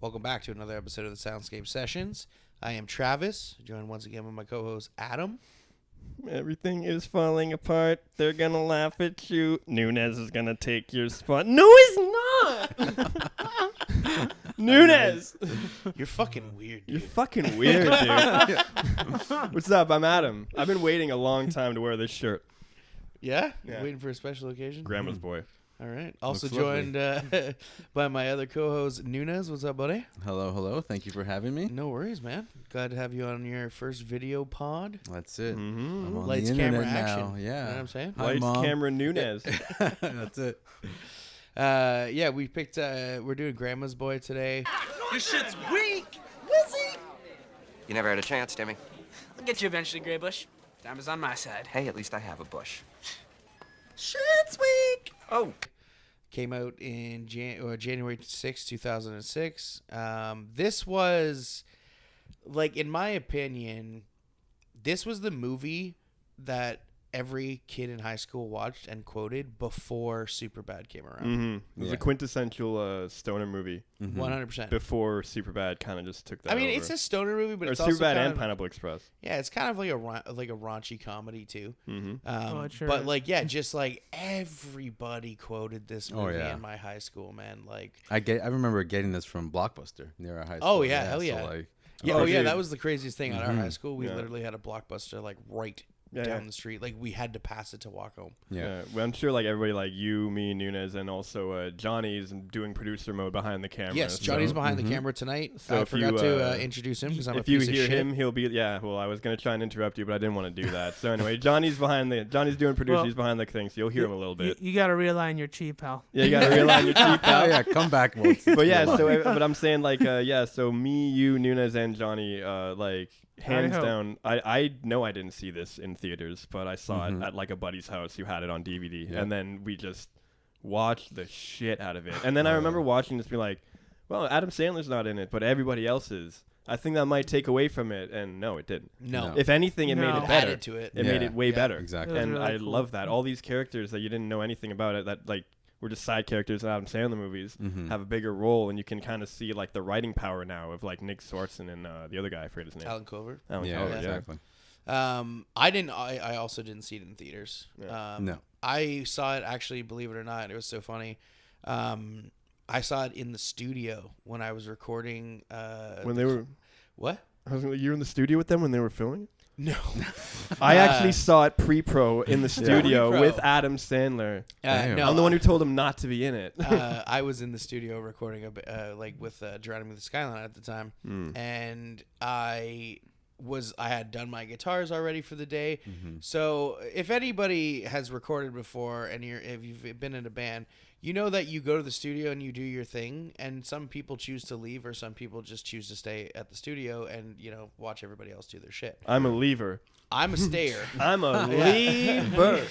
Welcome back to another episode of the Soundscape Sessions. I am Travis, joined once again with my co-host Adam. Everything is falling apart. They're gonna laugh at you. Nunez is gonna take your spot. No, he's not. Nunez. You're fucking weird, dude. You're fucking weird, dude. What's up? I'm Adam. I've been waiting a long time to wear this shirt. Yeah? Yeah. Waiting for a special occasion? Grandma's boy. All right. Also Looks joined by my other co-host Nunez. What's up, buddy? Hello. Thank you for having me. No worries, man. Glad to have you on your first video pod. That's it. Mm-hmm. I'm on Lights, the camera, internet action. now. Yeah. You know what I'm saying? Hi, Lights, Mom. camera, Nunez. That's it. Yeah, we picked, we're doing Grandma's Boy today. This shit's weak! Lizzie! You never had a chance, Timmy. I'll get you eventually, Graybush. Time is on my side. Hey, at least I have a bush. Shit's weak! Oh, Came out in January 6, 2006. This was, like, in my opinion, this was the movie that every kid in high school watched and quoted before Superbad came around. Mm-hmm. It was Yeah. a quintessential stoner movie. 100%. Before Superbad kind of just took that I mean, over. it's a stoner movie, but or it's also Superbad kind and of, Pineapple Express. yeah, it's kind of like a raunchy comedy too. Mm-hmm. It sure But is. like, yeah, just like everybody quoted this movie yeah. in my high school, man. Like, I remember getting this from Blockbuster near our high school. Oh, yeah, hell yeah. So like, yeah, Oh, oh yeah, dude. that was the craziest thing at our high school. We Yeah. literally had a Blockbuster like right Yeah, down yeah. the street. Like we had to pass it to walk home. yeah. Well, I'm sure like everybody like you, me, Nunez, and also Johnny's doing producer mode behind the camera. Yes, so Johnny's behind the camera tonight. So I if forgot you, to introduce him because I'm a if you piece of hear shit. him, he'll be well. I was gonna try and interrupt you, but I didn't want to do that. So anyway, Johnny's doing producer. Well, He's behind the thing, so you'll hear him a little bit. You gotta realign your chi, pal. Yeah, you gotta realign your cheek Oh, out. yeah. Come back once. But yeah, but I'm saying like yeah. So me, you, Nunez, and Johnny, like hands Howdy ho. down. I know I didn't see this in theaters, but I saw it Mhm. at like a buddy's house who had it on DVD, Yeah. and then we just watched the shit out of it. And then I remember watching this, be like, well, Adam Sandler's not in it, but everybody else is. I think that might take away from it, and no, it didn't. No, If anything, it made No. it better. added to it. It made Yeah. it way Yeah. better. Exactly. It was And really I cool. love that. All these characters that you didn't know anything about it, that like were just side characters in Adam Sandler movies, Mhm. have a bigger role, and you can kind of see like the writing power now of like Nick Swartzen and the other guy, I forget his name. Alan Covert. Alan Yeah, Covert, exactly. I also didn't see it in theaters. Yeah. No. I saw it actually, believe it or not. It was so funny. I saw it in the studio when I was recording. When they were, What? you were in the studio with them when they were filming. No. I actually saw it pre-pro in the studio Pre-pro. with Adam Sandler. Damn. No, I'm the one who told him not to be in it. I was in the studio recording like with Geronimo the Skyline at the time, and I had done my guitars already for the day. So if anybody has recorded before and if you've been in a band, you know that you go to the studio and you do your thing, and some people choose to leave or some people just choose to stay at the studio and watch everybody else do their shit. I'm a lever. I'm a stayer. I'm a lever.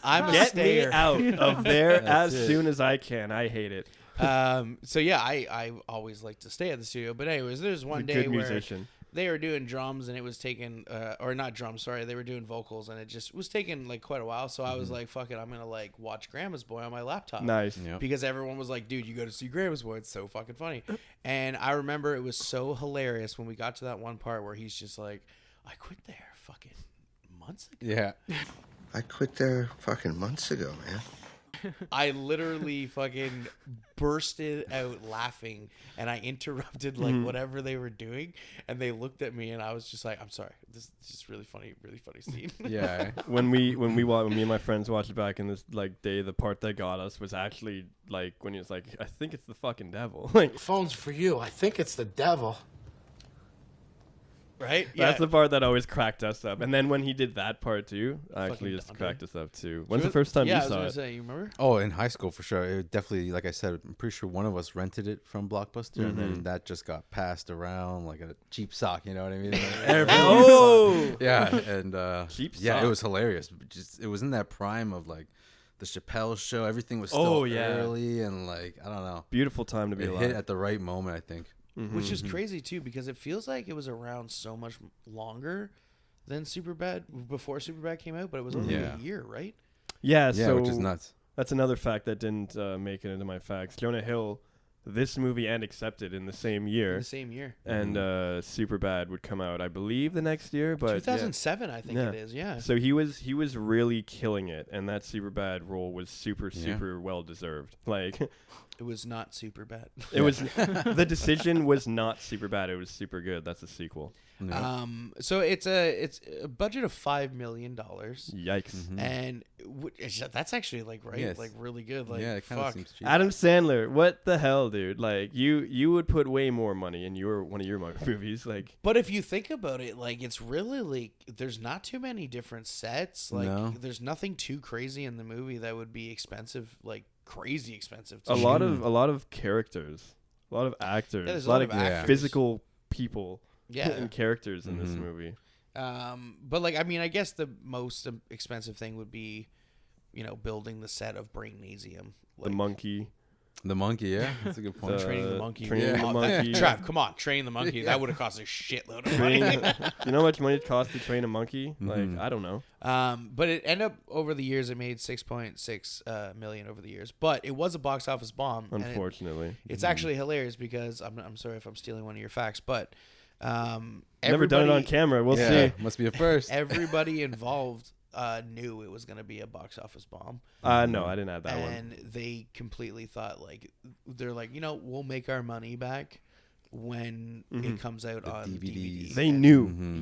I'm a Get stayer. me out of there That's as it. soon as I can. I hate it. So yeah, I always like to stay at the studio. But anyways, there's one He's a day good where musician. they were doing drums and it was taking or not drums, sorry, they were doing vocals and it just was taking like quite a while. So I was like, fuck it, I'm gonna like watch Grandma's Boy on my laptop. Nice. Yep. Because everyone was like, dude, you go to see Grandma's Boy, it's so fucking funny. And I remember it was so hilarious when we got to that one part where he's just like, I quit there fucking months ago. Yeah. I quit there fucking months ago, man. I literally fucking bursted out laughing and I interrupted like whatever they were doing and they looked at me and I was just like, I'm sorry, this is just really funny scene. Yeah. When me and my friends watched it back in this like day, the part that got us was actually like when he was like, I think it's the fucking devil. Like Phone's for you. I think it's the devil. Right? that's the part that always cracked us up. And then when he did that part too, actually Fucking just Dante. cracked us up too. When's the first time yeah, you I was saw gonna it? say, you remember? Oh, in high school for sure. It definitely, like I said, I'm pretty sure one of us rented it from Blockbuster, and then that just got passed around like a cheap sock. You know what I mean? Oh, Yeah, and Cheap yeah, sock. it was hilarious. It was in that prime of like the Chappelle Show. Everything was still Oh, yeah. early and like I don't know. beautiful time to be It alive. hit at the right moment, I think. Which is crazy too, because it feels like it was around so much longer than Superbad before Superbad came out, but it was only Yeah. a year, right? Yeah, Yeah, so which is nuts. that's another fact that didn't make it into my facts. Jonah Hill this movie and Accepted in the same year. In the same year. And Superbad would come out, I believe, the next year. But 2007, I think it is. Yeah. So he was really killing it, and that Superbad role was super well deserved. Like, it was not super bad. It was The Decision was not super bad. It was super good. That's a sequel. Yeah. So it's a budget of $5 million. Yikes! And that's actually like really good. Like, yeah, it kind of seems cheap. Adam Sandler, what the hell, dude? Like you would put way more money in one of your movies. Like, but if you think about it, like it's really like there's not too many different sets. Like there's nothing too crazy in the movie that would be expensive, like crazy expensive. To a lot of characters, a lot of actors, there's a lot of physical people. And characters in this movie. But like, I mean, I guess the most expensive thing would be, building the set of Brainasium. Like, the monkey, yeah, that's a good point. Training the monkey. Trav, come on, train the monkey. That would have cost a shitload of money. You know how much money it costs to train a monkey? Like, I don't know. But it ended up over the years, it made $6.6 million over the years. But it was a box office bomb. Unfortunately, it's actually hilarious because I'm sorry if I'm stealing one of your facts, but never done it on camera. We'll see. Must be a first. Everybody involved knew it was going to be a box office bomb. No, I didn't add that one. And they completely thought they're like, we'll make our money back when it comes out on DVD. They knew.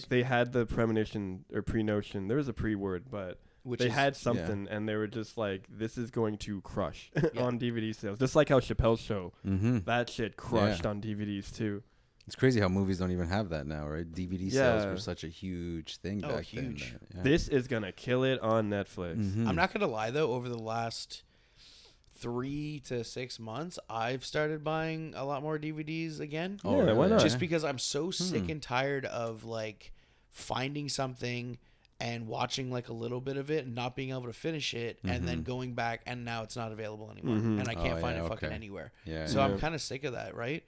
They had the premonition or pre-notion. There was a pre-word, but they had something, and they were just like, this is going to crush on DVD sales. Just like how Chappelle's Show, that shit crushed on DVDs too. It's crazy how movies don't even have that now, right? DVD sales were such a huge thing back then. Yeah. This is going to kill it on Netflix. I'm not going to lie, though. Over the last 3 to 6 months, I've started buying a lot more DVDs again. Oh, yeah, why not? Just because I'm so sick and tired of, like, finding something and watching, like, a little bit of it and not being able to finish it and then going back, and now it's not available anymore. And I can't find it fucking anywhere. Yeah, so I'm kind of sick of that, right?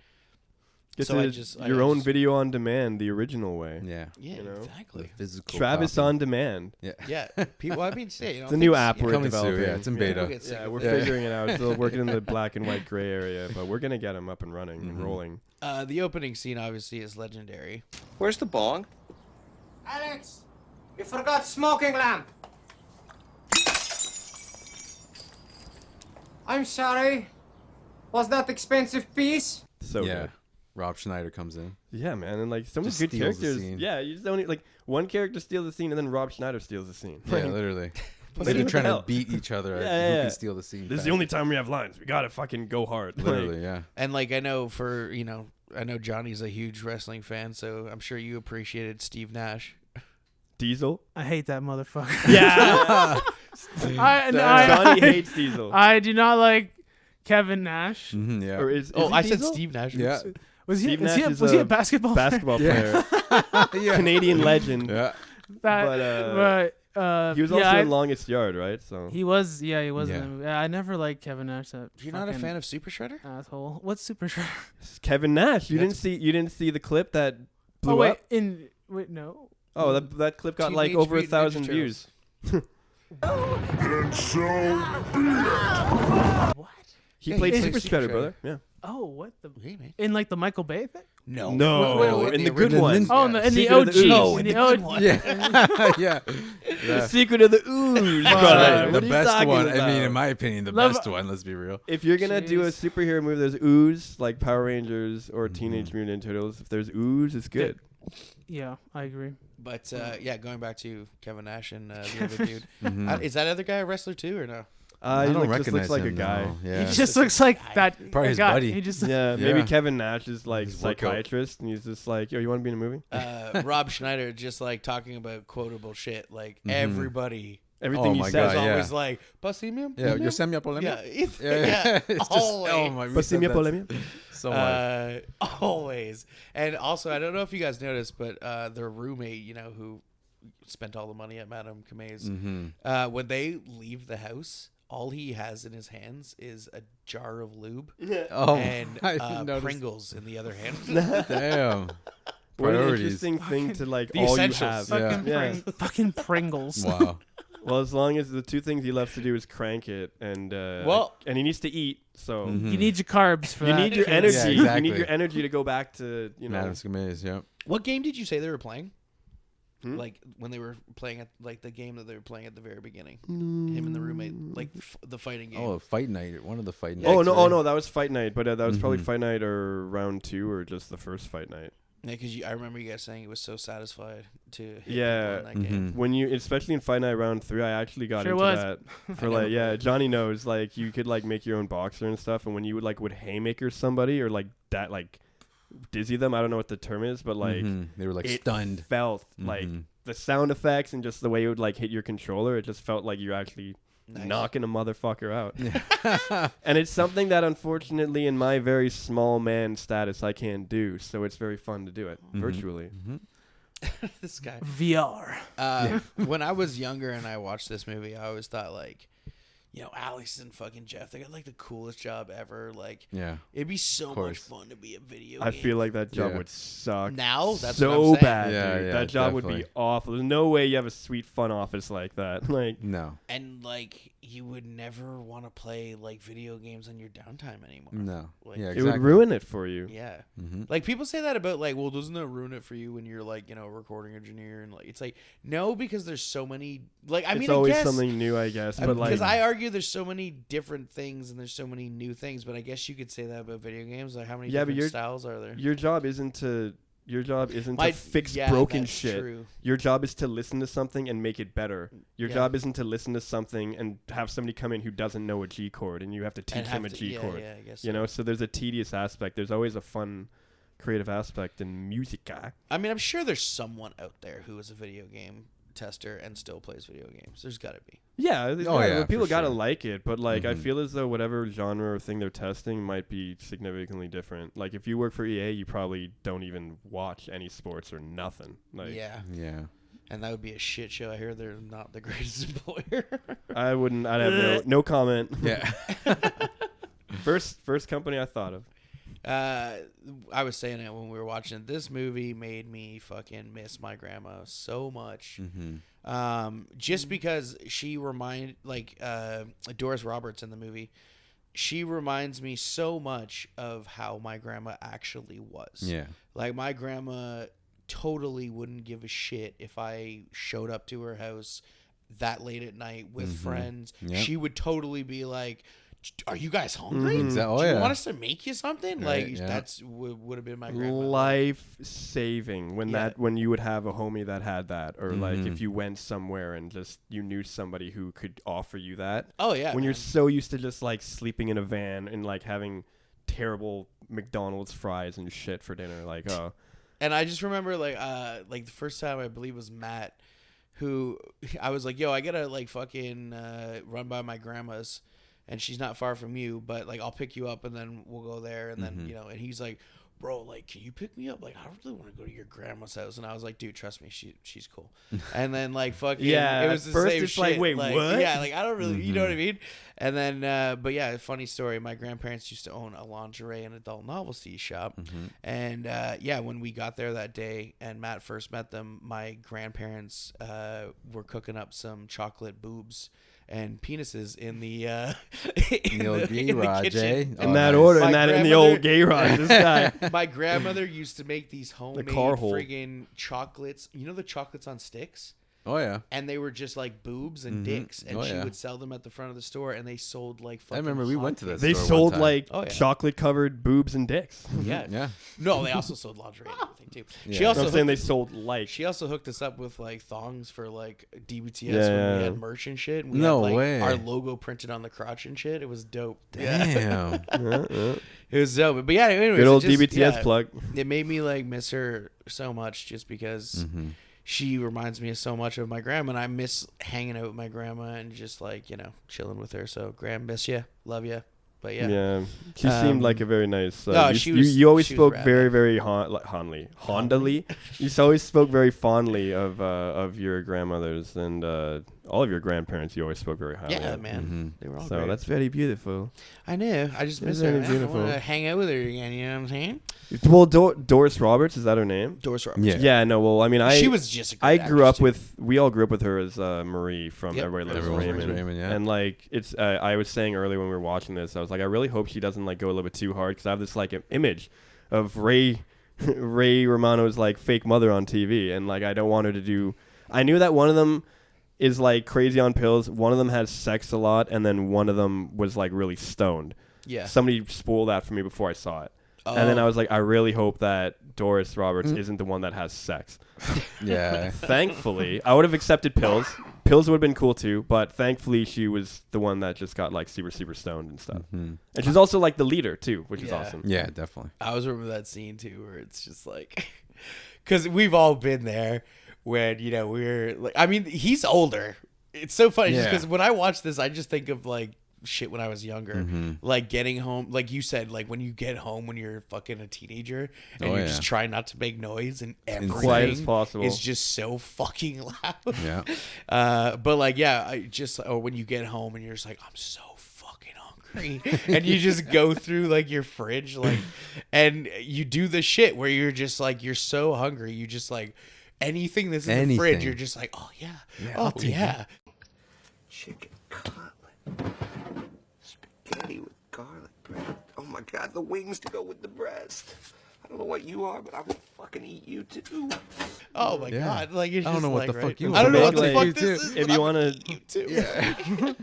It's your own video on demand, the original way. Yeah. Yeah, exactly. Physical Travis copy. On Demand. Yeah. People, I mean, it's a new app we're developing. Yeah, it's in beta. We're figuring it out. Still working in the black and white gray area, but we're gonna get them up and running and rolling. The opening scene obviously is legendary. Where's the bong? Alex, you forgot smoking lamp. I'm sorry. Was that expensive piece? So good. Rob Schneider comes in. Yeah, man, and like so many Just good steals the characters. scene. Yeah, you just don't like one character steals the scene and then Rob Schneider steals the scene. Yeah, literally. Like, They're what trying the to hell? beat each other at who can steal the scene. This is the only time we have lines. We gotta fucking go hard. Literally, yeah. And like I know Johnny's a huge wrestling fan, so I'm sure you appreciated Steve Nash. Diesel. I hate that motherfucker. Yeah. Johnny hates Diesel. I do not like Kevin Nash. Yeah. Or is I he said Diesel? Steve Nash. Yeah. Was he? Steve Nash is Was he a basketball player? Yeah. Canadian legend. Yeah. But he was also in Longest Yard, right? So he was. Yeah, he was. Yeah. In the movie. I never liked Kevin Nash. You're not a fan of Super Shredder? Asshole. What's Super Shredder? Kevin Nash. You didn't see the clip that blew up? Wait, no. Oh, that clip got like Teenage over Mutant 1,000 Ninja views. And so What? He Yeah, played he Super played Shredder, Super brother. Yeah. Oh, what the? Hey, man. In like the Michael Bay thing? No. No, in the good original one. Ninja- Oh, in the Secret OG. of the Ooze. No, in in the the good OG. one. Yeah. Yeah. The Secret of the Ooze, brother. The What are you best talking one. about? I mean, in my opinion, the Love- best one. Let's be real. If you're gonna do a Jeez. superhero movie, there's Ooze, like Power Rangers or Teenage Mutant Ninja Turtles. If there's Ooze, it's good. Yeah, I agree. But going back to Kevin Nash and the other dude. Is that other guy a wrestler too or no? I He don't just recognize looks like him, a guy. no. Yeah. He just looks like that Probably his guy. buddy. He just Yeah, maybe Yeah. Kevin Nash is like His workout. psychiatrist, and he's just like, yo, you want to be in a movie? Rob Schneider just like talking about quotable shit. Like everybody Everything Oh he my says. is God, yeah. always like, "Pasimium." Yeah, you're semi up Yeah, Yeah. It's just, always. oh my Passimi a polemia. So much. Always. And also, I don't know if you guys noticed, but their roommate, who spent all the money at Madame Kame's, when they leave the house, all he has in his hands is a jar of lube Oh, and I didn't notice. Pringles in the other hand. Damn. What an Priorities. interesting thing to like The all you essentials. have. fucking, Yeah. fucking Pringles. Wow. Well, as long as the two things he loves to do is crank it, and he needs to eat. So you need your carbs for you that. need your energy. Yeah, exactly. You need your energy to go back to Madame Scammers, yep. What game did you say they were playing? Like when they were playing at like the game that they were playing at the very beginning, him and the roommate, like the fighting game. Oh, fight night, one of the fight nights. Oh no, that was fight night, but that was probably fight night or round 2 or just the first fight night. Yeah, because I remember you guys saying it was so satisfied to hit yeah people in that game. When you, especially in fight night round 3, I actually got into that for like Johnny knows, like you could like make your own boxer and stuff, and when you would haymaker somebody or like that, like dizzy them, I don't know what the term is, but like they were like stunned. Felt like the sound effects and just the way it would like hit your controller, it just felt like you're actually knocking a motherfucker out. And it's something that unfortunately in my very small man status I can't do, so it's very fun to do it virtually. This guy VR. When I was younger and I watched this movie, I always thought like, you know, Alex and fucking Jeff, they got like the coolest job ever. Like, it'd be so much fun to be a video game. I feel like that job would suck. Now that's so what I'm saying. bad, dude. That job definitely would be awful. There's no way you have a sweet fun office like that. Like, no. And like, you would never want to play like video games on your downtime anymore. No. Like, Yeah, it would ruin it for you. Yeah. Like people say that about like, well, doesn't that ruin it for you when you're like, you know, a recording engineer? And like, it's like, no, because there's so many, like, I mean, it's always I guess, something new, I guess. But like, because I argue there's so many different things and there's so many new things, but I guess you could say that about video games. Like, how many different styles are there? Your job isn't to fix yeah, broken that's shit. True. Your job is to listen to something and make it better. Your job isn't to listen to something and have somebody come in who doesn't know a G chord and you have to teach them a G chord. Yeah, I guess you know, so there's a tedious aspect. There's always a fun, creative aspect in music. I mean, I'm sure there's someone out there who is a video game tester and still plays video games. There's got to be. Yeah, people gotta like it, but like I Mhm. feel as though whatever genre or thing they're testing might be significantly different. Like if you work for EA, you probably don't even watch any sports or nothing. Like Yeah. and that would be a shit show. I hear they're not the greatest employer. I'd have no comment. Yeah. First company I thought of. I was saying it when we were watching it. This movie made me fucking miss my grandma so much. Just because she Doris Roberts in the movie, she reminds me so much of how my grandma actually was. Yeah. Like my grandma totally wouldn't give a shit if I showed up to her house that late at night with friends. Yep. She would totally be like, are you guys hungry? Oh, Do you yeah. want us to make you something? Right, Like yeah. that's would have been my grandma. Life saving when you would have a homie that had that, or like if you went somewhere and just you knew somebody who could offer you that. Oh yeah. When you're so used to just like sleeping in a van and like having terrible McDonald's fries and shit for dinner, like oh. And I just remember like the first time I believe was Matt, who I was like, yo, I gotta like fucking run by my grandma's. And she's not far from you, but like I'll pick you up and then we'll go there. And then, you know, and he's like, bro, like, can you pick me up? Like, I don't really want to go to your grandma's house. And I was like, dude, trust me, she's cool. And then like fucking, it was the first same it's shit. like, wait, what? Yeah, like I don't really, you know what I mean? And then, but yeah, funny story. My grandparents used to own a lingerie and adult novelty shop. And yeah, when we got there that day and Matt first met them, my grandparents were cooking up some chocolate boobs and penises in the old garage, eh? In that order, in the old garage. This guy. My grandmother used to make these homemade friggin' chocolates. You know the chocolates on sticks? Oh yeah. And they were just like boobs and dicks, and she would sell them at the front of the store, and they sold like fucking. I remember we went to this. They sold like chocolate covered boobs and dicks. Yeah. No, they also sold lingerie and everything too. Yeah. She also I'm saying they sold like. She also hooked us up with like thongs for like DBTS when we had merch and shit. And we No had, like, way. Our logo printed on the crotch and shit. It was dope. Damn. It was dope. But yeah, anyways, good old DBTS plug. It made me like miss her so much just because she reminds me so much of my grandma, and I miss hanging out with my grandma and just like, you know, chilling with her. So Gram, miss you, love you. But yeah, she seemed like a very nice. No, you always spoke rad, very, very fondly. You always spoke very fondly of your grandmothers, and all of your grandparents you always spoke very highly Yeah, of. man. They were all So great. that's very beautiful. I know. I just miss It's her. very Man. I beautiful. want to hang out with her again. You know what I'm saying? Well, Doris Roberts, is that her name? Doris Roberts. Yeah. No, well, I mean, She was just a great I grew actress, up too. with, we all grew up with her as Marie from Yep. Everybody Loves Everyone Loves Raymond. Raymond, yeah. And like, it's, I was saying earlier when we were watching this, I was like, I really hope she doesn't like go a little bit too hard, because I have this like image of Ray Romano's like fake mother on TV, and like, I don't want her to do, I knew that one of them is like crazy on pills, one of them has sex a lot, and then one of them was like really stoned. Yeah. Somebody spoiled that for me before I saw it. And then I was like, I really hope that Doris Roberts isn't the one that has sex. Yeah. Thankfully, I would have accepted pills. Pills would have been cool too, but thankfully she was the one that just got like super, super stoned and stuff. And she's also like the leader too, which is awesome. Yeah, definitely. I always remember that scene too, where it's just like, because we've all been there when, you know, we're like, I mean, he's older. It's so funny just because when I watch this, I just think of like shit when I was younger, like getting home, like you said, like when you get home when you're fucking a teenager and you're just trying not to make noise and quiet as everything possible. is just so fucking loud. Yeah. But like, yeah, I just, or when you get home and you're just like, I'm so fucking hungry, and you just go through like your fridge, like, and you do the shit where you're just like, you're so hungry, you just like anything that's in the fridge, you're just like, oh yeah, oh yeah. Chicken cutlet. Spaghetti with garlic bread. Oh my god, the wings to go with the breast. I don't know what you are, but I will fucking eat you too. Oh my god! Like you're I don't just know what like, the fuck right? you I don't know are. what the Like, fuck you this too. is. If you want to, You too.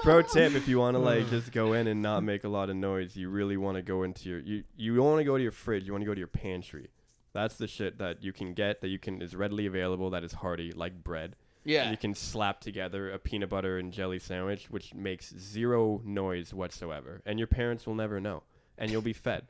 pro tip, if you want to like just go in and not make a lot of noise, you really want to go into your, you don't want to go to your fridge, you want to go to your pantry. That's the shit that you can get, that you can, is readily available, that is hearty, like bread. Yeah. You can slap together a peanut butter and jelly sandwich, which makes zero noise whatsoever, and your parents will never know, and you'll be fed.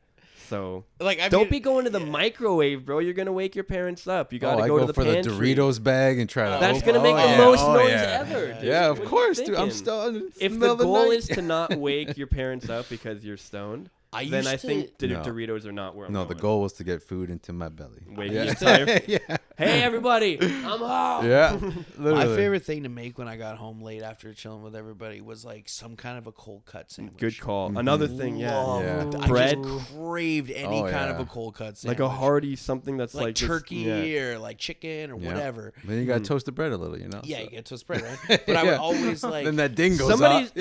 So Like, I don't mean, be going to the microwave, bro. You're gonna wake your parents up. You gotta I go to the for pantry. the Doritos bag and try to. That's open- gonna make the yeah. most Oh, noise yeah. ever. Dude. Yeah, of What are you course, dude. I'm thinking? stoned. It's If middle the of goal night. is to not wake your parents up because you're stoned, then used I to- think No. Doritos are not where I'm No, going. the goal was to get food into my belly. Wake yeah. your entire yeah. Hey everybody, I'm home. Yeah. My Literally. favorite thing to make when I got home late after chilling with everybody was like some kind of a cold cut sandwich. Good call. Another thing, yeah. Loved- Yeah. I Bread. just craved any Oh, kind of yeah. a cold cut sandwich. Like a hearty something that's like like just- turkey yeah. or like chicken or Yeah. whatever. Then you got to toast the bread a little, you know? Yeah, so. you get toast bread, right? But I would Yeah. always like Then that ding goes off.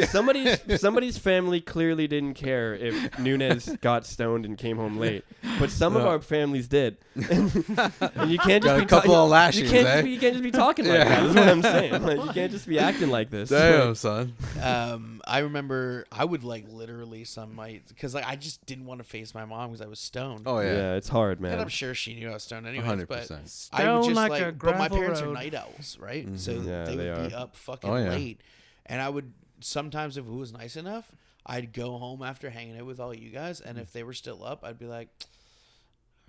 Somebody's family clearly didn't care if Nunez got stoned and came home late, but some of our families did. And you can't just Got a be couple of lashings, you eh? can't just be talking like that. That's what I'm saying. Like, you can't just be acting like this. Damn, Like, son. I remember I would like literally some nights because like I just didn't want to face my mom because I was stoned. Oh, yeah. yeah. it's hard, And I'm man. sure she knew I was stoned anyways, 100%. but I would Stone just like like, a but my gravel parents are road. night owls, right? So Yeah, they they would be are. up fucking Oh, yeah. late, and I would sometimes, if it was nice enough, I'd go home after hanging out with all you guys, and if they were still up, I'd be like,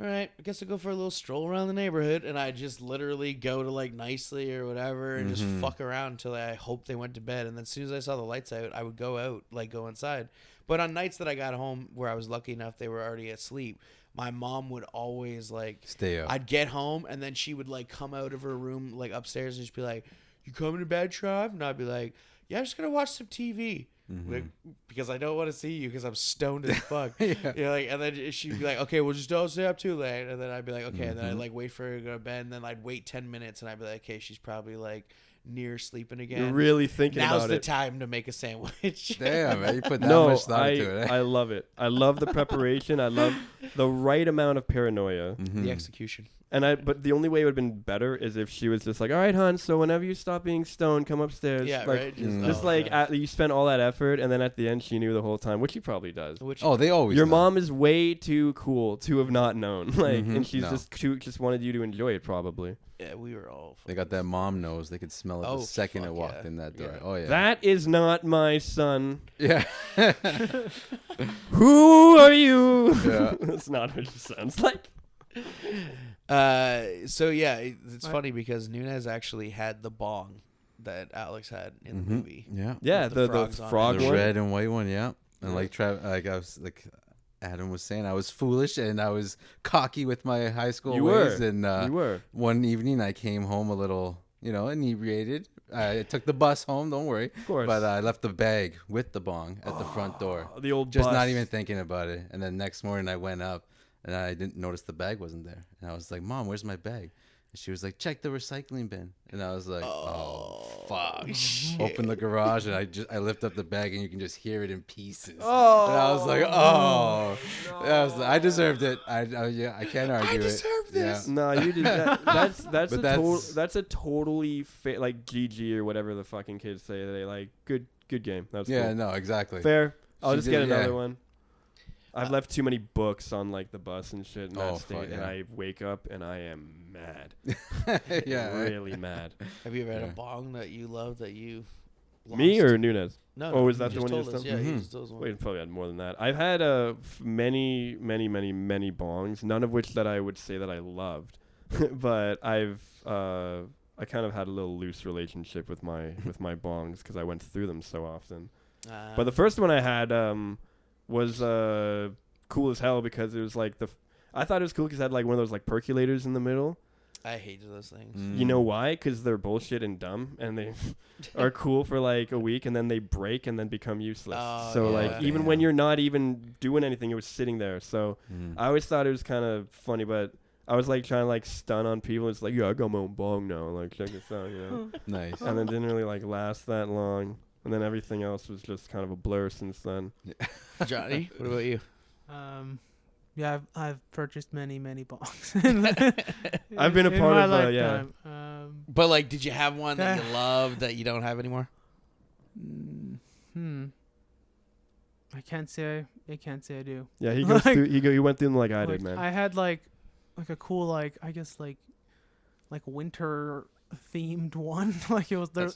all right, I guess I'll go for a little stroll around the neighborhood, and I'd just literally go to like Nicely or whatever and just fuck around until I hope they went to bed, and then as soon as I saw the lights out, I would go out, like go inside. But on nights that I got home where I was lucky enough they were already asleep, my mom would always like Stay up. I'd get home and then she would like come out of her room like upstairs and just be like, "You coming to bed, Trav?" And I'd be like, "Yeah, I'm just gonna watch some TV." Like, because I don't want to see you because I'm stoned as fuck. You know, like, and then she'd be like, "Okay, well, just don't stay up too late." And then I'd be like, "Okay," and then I'd like wait for her to go to bed, and then I'd wait 10 minutes, and I'd be like, "Okay, she's probably like near sleeping again." You're really thinking Now's about the it. time to make a sandwich. Damn, man. You put that No, much thought into it, eh? I love it. I love the preparation. I love the right amount of paranoia. The execution. But the only way it would have been better is if she was just like, all right, hon, so whenever you stop being stoned, come upstairs. Yeah, like, right. Just oh, like yeah. you spent all that effort, and then at the end she knew the whole time, which she probably does. Which Oh, they always Your know. mom is way too cool to have not known, like, and she's No. just wanted you to enjoy it, probably. yeah, we were all. They got that mom nose. They could smell it Oh, the second it fuck walked yeah. in that door. Yeah. Oh, yeah. That is not my son. Yeah. Who are you? Yeah. That's not what she sounds like. So yeah, it's funny because Nunez actually had the bong that Alex had in the movie. Yeah. Yeah, With the frogs on frog it. The one. red and white one, yeah. And like I was like Adam was saying, I was foolish and I was cocky with my high school You ways. were. And You were. one evening I came home a little, inebriated, I took the bus home. Don't worry. Of course. But I left the bag with the bong at the front door. The old just bus. not even thinking about it. And then next morning I went up and I didn't notice the bag wasn't there. And I was like, Mom, where's my bag? And she was like, check the recycling bin. And I was like, oh fuck. Shit. Open the garage and I lift up the bag and you can just hear it in pieces. Oh. And I was like, oh. No. I deserved it. I can't argue it. I deserve this. Yeah. No, you did that. That's a totally like GG or whatever the fucking kids say. They like good game. That was cool. No, exactly. Fair. I'll just get another yeah. one. I've left too many books on like the bus and shit in that state, fuck, and I wake up and I am mad. Yeah, really mad. Have you ever had a bong that you love that you lost? Me or Nunez? No. Oh, is you that the one you told just us? told? Yeah, you just told us one. Wait, probably had more than that. I've had many bongs, none of which that I would say that I loved, but I kind of had a little loose relationship with my bongs because I went through them so often. But the first one I had was cool as hell because it was like I thought it was cool because it had like one of those like percolators in the middle. I hate those things. You know why? Because they're bullshit and dumb, and they are cool for like a week, and then they break and then become useless. So like even when you're not even doing anything, it was sitting there. So I always thought it was kind of funny, but I was like trying to like stun on people. It's like, yeah, I got my own bong now. Like check this out, you know. Nice. And it didn't really like last that long. And then everything else was just kind of a blur since then. Johnny, what about you? Yeah, I've purchased many bongs. I've been a part of lifetime. But like, did you have one that you loved that you don't have anymore? I can't say I do. Yeah, he goes through. He went through them like I did, man. I had like a cool like I guess like winter themed one. Like it was there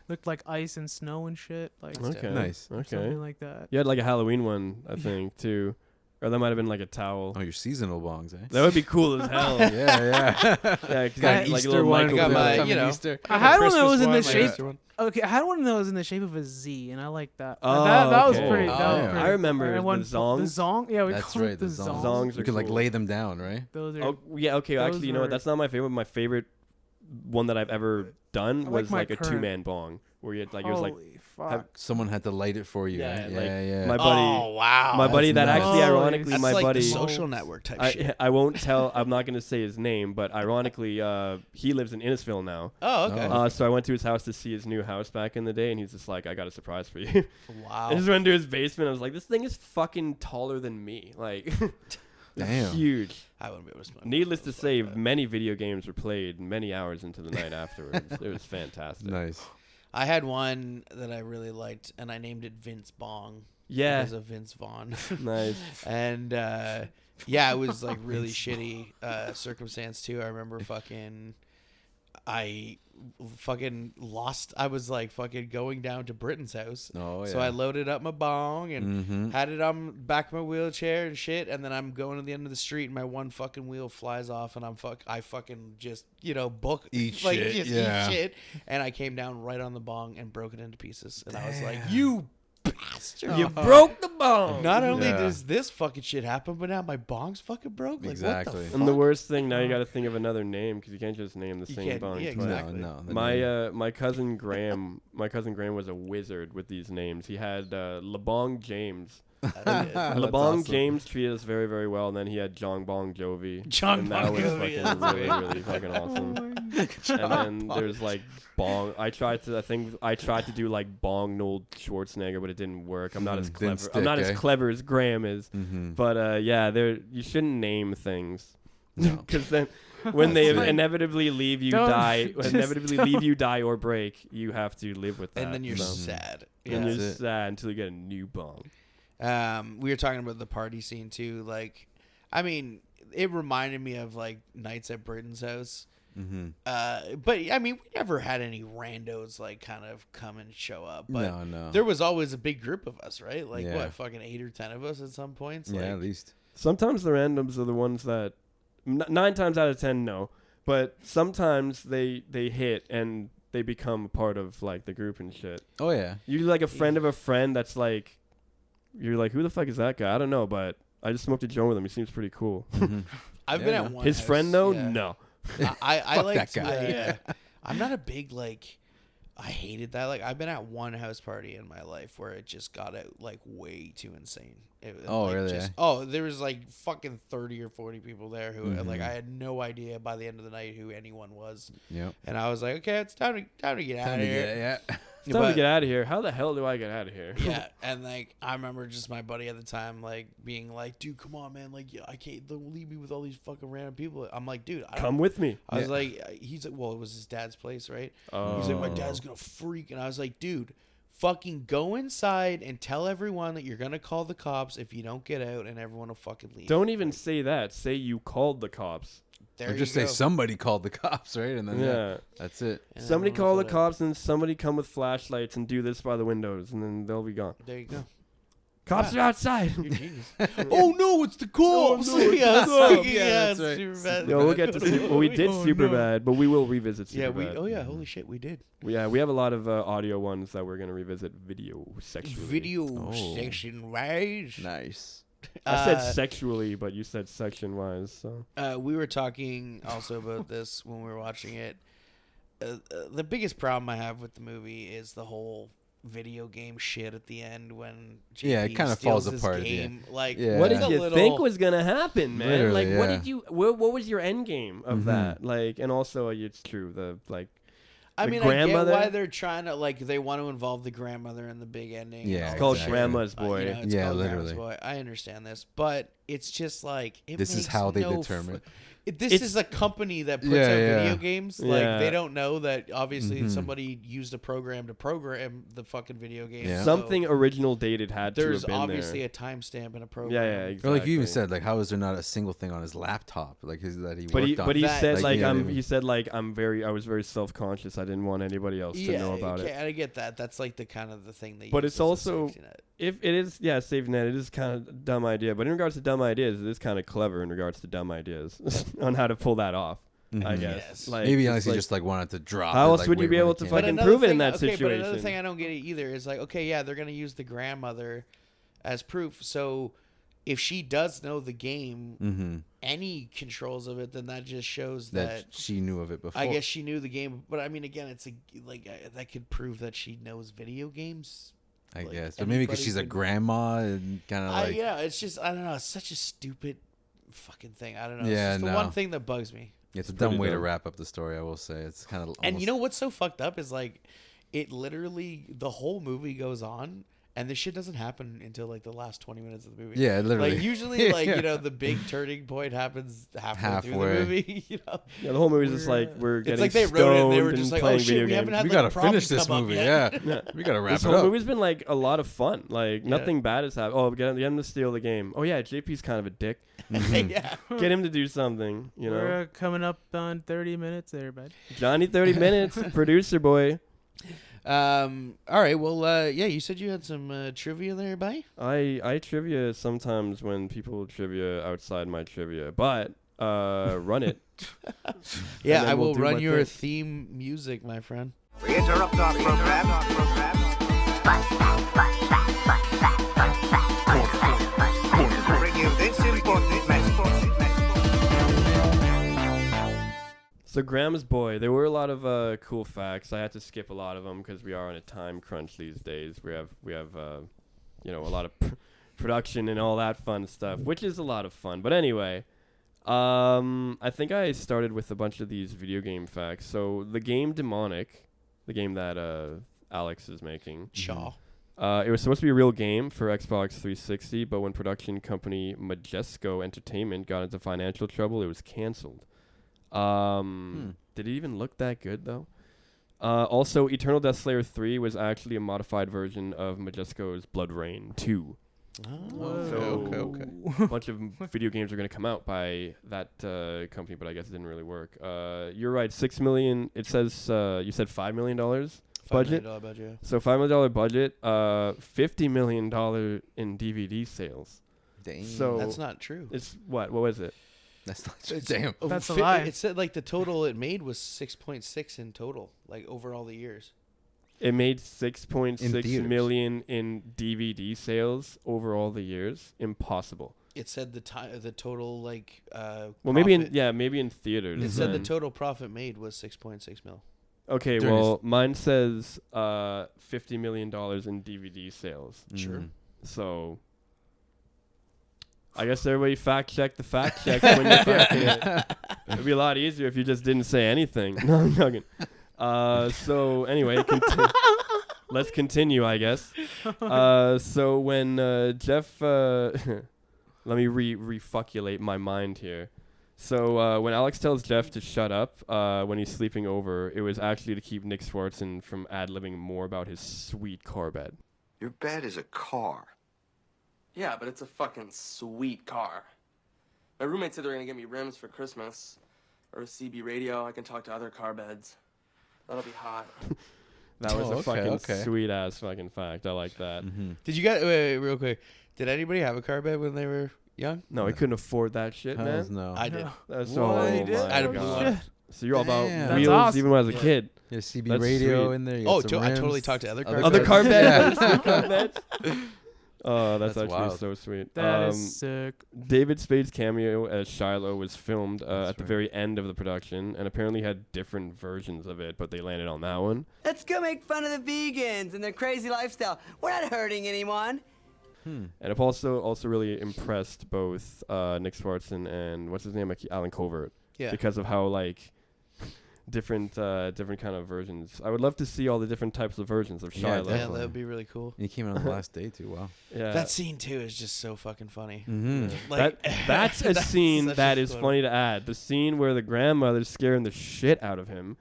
looked like ice and snow and shit. Like okay, nice. Okay, something like that. You had like a Halloween one, I think, too. Or that might have been like a towel. Oh, your seasonal bongs, eh? That would be cool as hell. Yeah. Yeah, Got like Easter one. Got my, Easter. I had one that was in the Christmas shape. one. Okay, I had one that was in the shape of a Z, and I like that. Oh, that was okay. pretty. Oh, That was yeah. pretty I remember cool. the zongs. The zong, yeah, we That's call right, it the the zongs. Zongs are You could like cool. lay them down, right? Those are. Oh, yeah, okay. those Actually, you know what? were- That's not my favorite. My favorite one that I've ever done I like was my like a current- 2-man bong, where you had like it was like Holy fuck. Someone had to light it for you. Yeah, right? like yeah. my buddy. Oh wow. My buddy that nice. actually, Nice. ironically, That's my like buddy. the Social Network type shit. I won't tell. I'm not going to say his name, but ironically, he lives in Innisfil now. Oh okay. Oh. So I went to his house to see his new house back in the day, and he's just like, "I got a surprise for you." Wow. I just went to his basement. I was like, "This thing is fucking taller than me, like, Damn. huge." I wouldn't be able to smoke. Needless to say, many video games were played many hours into the night afterwards. It was fantastic. Nice. I had one that I really liked, and I named it Vince Bong. Yeah. Because of Vince Vaughn. Nice. And yeah, it was like really shitty circumstance too. I remember I fucking lost. I was like fucking going down to Britain's house. Oh, So yeah. I loaded up my bong and had it on back of my wheelchair and shit. And then I'm going to the end of the street and my one fucking wheel flies off and I fucking just, book. Eat shit. And I came down right on the bong and broke it into pieces. And I was like, you bastard. You broke the bone. Not only Yeah. does this fucking shit happen, but now my bong's fucking broke. Like, Exactly. What the fuck? And the worst thing, now you got to think of another name because you can't just name the You same can't- bong yeah, twice. exactly. No. My cousin Graham was a wizard with these names. He had LeBong James. LeBong awesome. James treated us very, very well, and then he had John Bong Jovi. John and that Bon was Jovi, fucking that's really, right. really fucking awesome. And then there's like Bong. I tried to do like Bong Noel Schwarzenegger, but it didn't work. I'm not as Didn't clever. stick, I'm not as eh? clever as Graham is. Mm-hmm. But yeah, you shouldn't name things No. because then when they That's right. inevitably leave you Don't- die, just inevitably don't. leave you die or break, you have to live with that. And then you're so. sad. And Yeah. you're That's it. sad until you get a new bong. We were talking about the party scene too. Like, I mean, it reminded me of like nights at Britain's house. Mm-hmm. But I mean, we never had any randos like kind of come and show up. But No. there was always a big group of us, right? Like Yeah. what, fucking 8 or 10 of us at some points. Yeah, like, at least. Sometimes the randoms are the ones that 9 times out of 10 no, but sometimes they hit and they become a part of like the group and shit. Oh yeah. You're like a friend of a friend that's like, you're like, who the fuck is that guy? I don't know, but I just smoked a joint with him. He seems pretty cool. I've Yeah, been man. at one His house, friend though, yeah. no. I Fuck like that guy. I'm not a big like I hated that. Like, I've been at one house party in my life where it just got out like way too insane. Really? There was like fucking 30 or 40 people there who like I had no idea by the end of the night who anyone was. Yep. And I was like, okay, it's time to get out of here. Yeah. It's time to get out of here. How the hell do I get out of here? Yeah, and like I remember just my buddy at the time like being like, dude, come on, man, like I can't, don't leave me with all these fucking random people. I'm like, dude, come with me. I was like, he's like, well, it was his dad's place, right? He's like, my dad's gonna freak, and I was like, dude, fucking go inside and tell everyone that you're gonna call the cops if you don't get out, and everyone will fucking leave. Don't even say that. Say you called the cops. Or just say somebody called the cops, right? And then that's it. And somebody call the cops, and somebody come with flashlights and do this by the windows, and then they'll be gone. There you go. Cops are outside. You're genius. Oh no, it's the cops. Oh, no, that's right. Superbad. No, we'll get to well, we did Superbad, but we will revisit Superbad. Yeah, holy shit, we did. We have a lot of audio ones that we're gonna revisit video sexually. Section wise. Nice. I said sexually, but you said section wise. So we were talking also about this when we were watching it. The biggest problem I have with the movie is the whole video game shit at the end when JP it kind of falls apart. Game. Like, what did you think was gonna happen, man? Literally, like, what did you? What was your end game of that? Like, and also, it's true. I mean, I get why they're trying to, like, they want to involve the grandmother in the big ending. Yeah, it's called Grandma's Boy. It's called Grandma's Boy. I understand this, but it's just like this is how they determine. This is a company that puts out video games. Like, they don't know that obviously somebody used a program to program the fucking video game. Yeah. Something original dated had to have been There's obviously a timestamp in a program. Yeah, exactly. Or like you even said, like, how is there not a single thing on his laptop? Like, that he worked on? But he said, I was very self-conscious. I didn't want anybody else to know about it. I get that. That's like the kind of the thing that. But it's also, if it is, safety net. It is kind of a dumb idea. But in regards to dumb ideas, it is kind of clever in regards to dumb ideas on how to pull that off. I guess. Yes. Like, maybe unless you just like wanted to drop. How else would you be able to fucking prove it in that situation? But another thing I don't get it either is like, okay, yeah, they're gonna use the grandmother as proof. So if she does know the game, any controls of it, then that just shows that she knew of it before. I guess she knew the game, but I mean, again, it's that could prove that she knows video games. I guess, but maybe because she's a grandma and kind of like it's just I don't know. It's such a stupid fucking thing. I don't know. Yeah, it's just the one thing that bugs me. It's a dumb way to wrap up the story. I will say it's kind of. And you know what's so fucked up is like, it literally the whole movie goes on. And this shit doesn't happen until like the last 20 minutes of the movie. Yeah, literally. Like usually, like the big turning point happens halfway through the movie. Yeah, the whole movie's just like we're getting. It's like they wrote it. And they were just like, oh shit, we haven't had. We gotta finish this movie. Yeah, we gotta wrap it up. This whole movie's been like a lot of fun. Like nothing bad has happened. Oh, get him to steal the game. Oh yeah, JP's kind of a dick. Yeah, get him to do something. We're coming up on 30 minutes there, bud. Johnny, 30 minutes, producer boy. All right. Well, you said you had some trivia there, bye. I trivia sometimes when people trivia outside my trivia, but run it. Yeah, I will run your theme music, my friend. We interrupt our program. To bring you this important message. So Grandma's Boy, there were a lot of cool facts. I had to skip a lot of them because we are on a time crunch these days. We have a lot of production and all that fun stuff, which is a lot of fun. But anyway, I think I started with a bunch of these video game facts. So the game Demonic, the game that Alex is making, it was supposed to be a real game for Xbox 360, but when production company Majesco Entertainment got into financial trouble, it was canceled. Did it even look that good though? Also, Eternal Death Slayer 3 was actually a modified version of Majesco's Blood Rain 2. Okay. A bunch of video games are going to come out by that company, but I guess it didn't really work. You're right, $6 million. It says you said $5 million budget. $5 million budget. Yeah. So $5 million budget, $50 million in DVD sales. Dang. So that's not true. It's what? What was it? That's not true. Damn. That's a lie. It said like the total it made was 6.6 in total, like over all the years. It made 6.6 million in DVD sales over all the years. Impossible. It said the total like well, maybe in theaters. It said the total profit made was 6.6 mil. Okay, well, mine says $50 million in DVD sales. Sure. So I guess everybody fact check the fact checks when you're facting it. It'd be a lot easier if you just didn't say anything. No, I'm joking. So anyway, let's continue, I guess. So when Jeff, let me refuculate my mind here. So when Alex tells Jeff to shut up when he's sleeping over, it was actually to keep Nick Swartzen from ad-libbing more about his sweet car bed. Your bed is a car. Yeah, but it's a fucking sweet car. My roommate said they're gonna get me rims for Christmas. Or a CB radio. I can talk to other car beds. That'll be hot. That was a fucking sweet-ass fucking fact. I like that. Did you guys, wait, real quick, did anybody have a car bed when they were young? No, I couldn't afford that shit, man. No. I did. That's What? so I had a blue one. So you're all about Damn. wheels That's awesome. even when I was a kid. Yeah, CB That's radio sweet. in there. You Oh, got some I rims. totally talked to other car Other beds. car beds? Yeah. Car beds? Oh, that's actually wild. so sweet. That is sick. David Spade's cameo as Shiloh was filmed at the right. very end of the production and apparently had different versions of it, but they landed on that one. Let's go make fun of the vegans and their crazy lifestyle. We're not hurting anyone. And it also really impressed both Nick Swartzen and what's his name, Alan Covert, Yeah. because of how like different kind of versions. I would love to see all the different types of versions of Yeah, Shiloh. Yeah, definitely. that would be really cool. And he came in on the last day too. Wow. Yeah. That scene too is just so fucking funny. That's a scene such that a is fun- funny to add. The scene where the grandmother's scaring the shit out of him.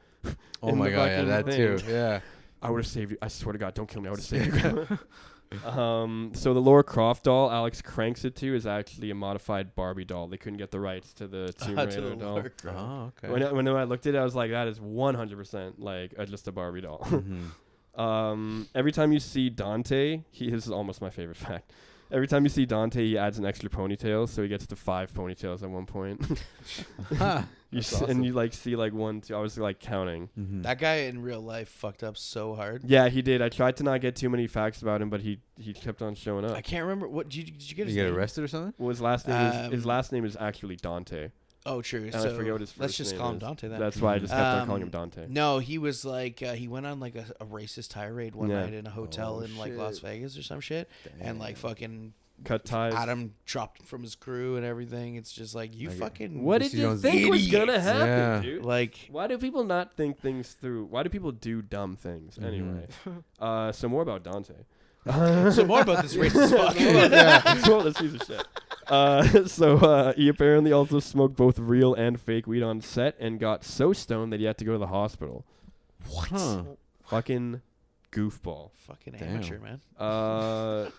Oh in my the god, yeah, fucking that thing. too. Yeah. I would have saved you. I swear to God, don't kill me. I would have saved you. So the Laura Croft doll Alex cranks it to is actually a modified Barbie doll. They couldn't get the rights to the Tomb To Raider the doll. Laura Croft. Oh, okay. When I looked at it, I was like, that is 100% like just a Barbie doll. Every time you see Dante, this is almost my favorite fact. Every time you see Dante, he adds an extra ponytail, so he gets to 5 ponytails at one point. And you like see like 1, 2. I was like counting. That guy in real life fucked up so hard. Yeah, he did. I tried to not get too many facts about him, but he kept on showing up. I can't remember what did you get his You get name? arrested or something? Well, his last name is actually Dante. Oh, true. And So I forget what his first let's just name call him is. Dante then. That's why I just kept on calling him Dante. No, he was like he went on like a racist tirade one Yeah. night in a hotel in like Las Vegas or some shit, and like fucking Cut ties. Adam dropped from his crew and everything. It's just like you fucking. What did you think was gonna happen, Yeah. dude? Like, Why do people not think things through? Why do people do dumb things anyway? So more about Dante. so more about this racist fuck. Well, this piece of shit. So he apparently also smoked both real and fake weed on set and got so stoned that he had to go to the hospital. What? Huh. Fucking goofball. Fucking Damn. amateur, man.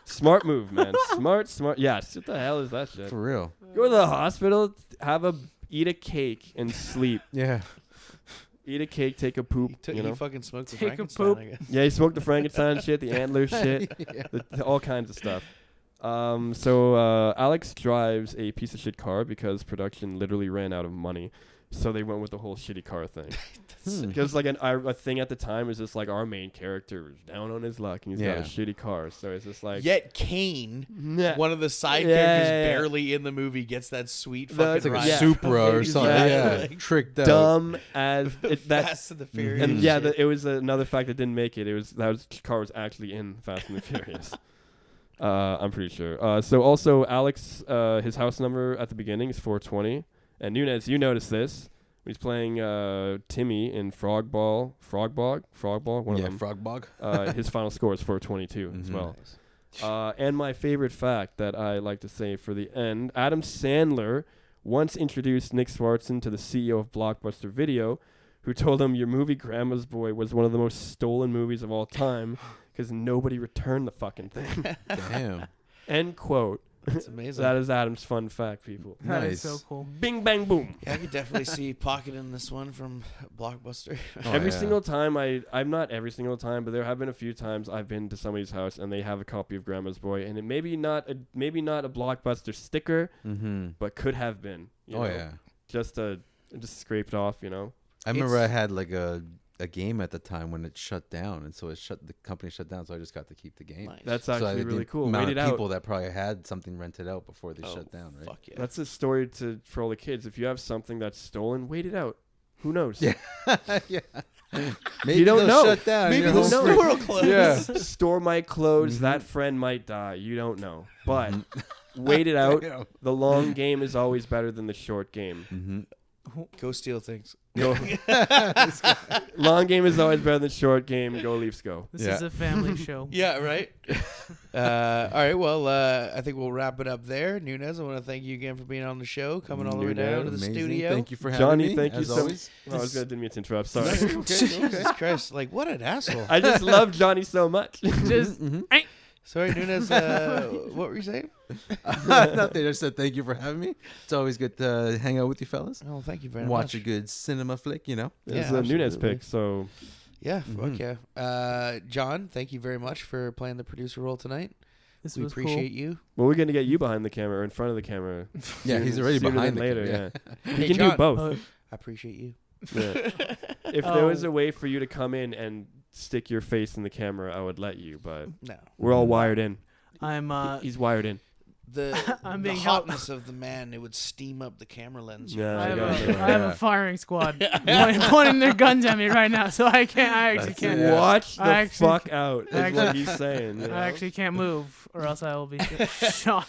Smart move, man. Smart. Yes. What the hell is that shit? For real. Go to the hospital, eat a cake, and sleep. Yeah. Eat a cake, take a poop. He fucking smoked the Take a Frankenstein, poop. I guess. Yeah, he smoked the Frankenstein shit, the antler shit, all kinds of stuff. So Alex drives a piece of shit car because production literally ran out of money. So they went with the whole shitty car thing. Because like a thing at the time is just like our main character is down on his luck and he's got a shitty car. So it's just like Yet Kane, Yeah. one of the side Yeah, characters, yeah, yeah. barely in the movie, gets that sweet It's fucking Like ride. a Supra or something. Yeah. Yeah. Tricked out. dumb as that. Fast and the Furious. And yeah, shit. it was another fact that didn't make it. Car was actually in Fast and the Furious. I'm pretty sure. So also Alex, his house number at the beginning is 420. And Nunez, you noticed this. He's playing Timmy in Frogball, one of them. Frogbog. His final score is 422 as well. And my favorite fact that I like to say for the end, Adam Sandler once introduced Nick Swartzen to the CEO of Blockbuster Video, who told him your movie Grandma's Boy was one of the most stolen movies of all time because nobody returned the fucking thing. Damn. End quote. That's amazing. That is Adam's fun fact, people. That is so cool. Bing, bang, boom. Yeah, I could definitely see pocketing this one from Blockbuster. Every single time I'm not every single time, but there have been a few times I've been to somebody's house and they have a copy of Grandma's Boy, and it maybe not a Blockbuster sticker, but could have been. You know? Just scraped off, you know. I remember I had like a game at the time when it shut down, and so the company shut down, so I just got to keep the game. Nice. That's actually really cool. Amount Wait of it people out. that probably had something rented out before they shut down, right? Fuck yeah. That's a story for all the kids. If you have something that's stolen, wait it out. Who knows? Yeah. Yeah. Maybe you don't know. Shut down. Maybe the store will close. Yeah. Store might close. That friend might die. You don't know. But wait it out. The long game is always better than the short game. Go steal things. Long game is always better than short game. Go Leafs, go. This is a family show. Yeah, right. All right. Well, I think we'll wrap it up there. Nunez, I want to thank you again for being on the show, coming all the way down to the studio. Thank you for having me. Johnny, thank you so much. Always. I didn't mean to interrupt. Sorry. Jesus Christ! Like, what an asshole. I just love Johnny so much. Sorry, Nunez. What were you saying? Nothing. I just said thank you for having me. It's always good to hang out with you fellas. Oh, thank you very much. Watch a good cinema flick, you know. It's a Nunez pick, so. Yeah, fuck yeah. John, thank you very much for playing the producer role tonight. We appreciate you. Well, we're going to get you behind the camera or in front of the camera. Yeah, he's already behind the later. camera. Yeah. Hey, You can John, do both. I appreciate you. Yeah. If there was a way for you to come in and stick your face in the camera, I would let you, but No. we're all wired in. He's wired in. I'm The being hotness of the man, it would steam up the camera lens. Yeah, I have a firing squad pointing their guns at me right now, so I actually can't. Watch the fuck out is what he's saying. You know? I actually can't move, or else I will be shot.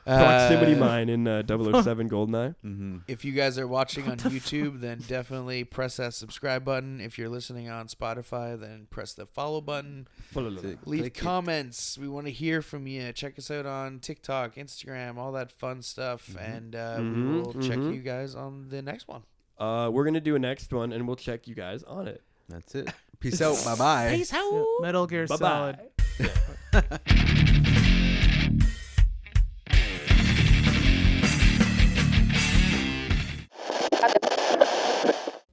Proximity mine in 007 Goldeneye. If you guys are watching on YouTube, then definitely press that subscribe button. If you're listening on Spotify, then press the follow button. Leave comments. We want to hear from you. Check us out on TikTok, Instagram, all that fun stuff. And we will check you guys on the next one. We're going to do a next one, and we'll check you guys on it. That's it. Peace out. Bye-bye. Peace out. Metal Gear Bye-bye. Solid.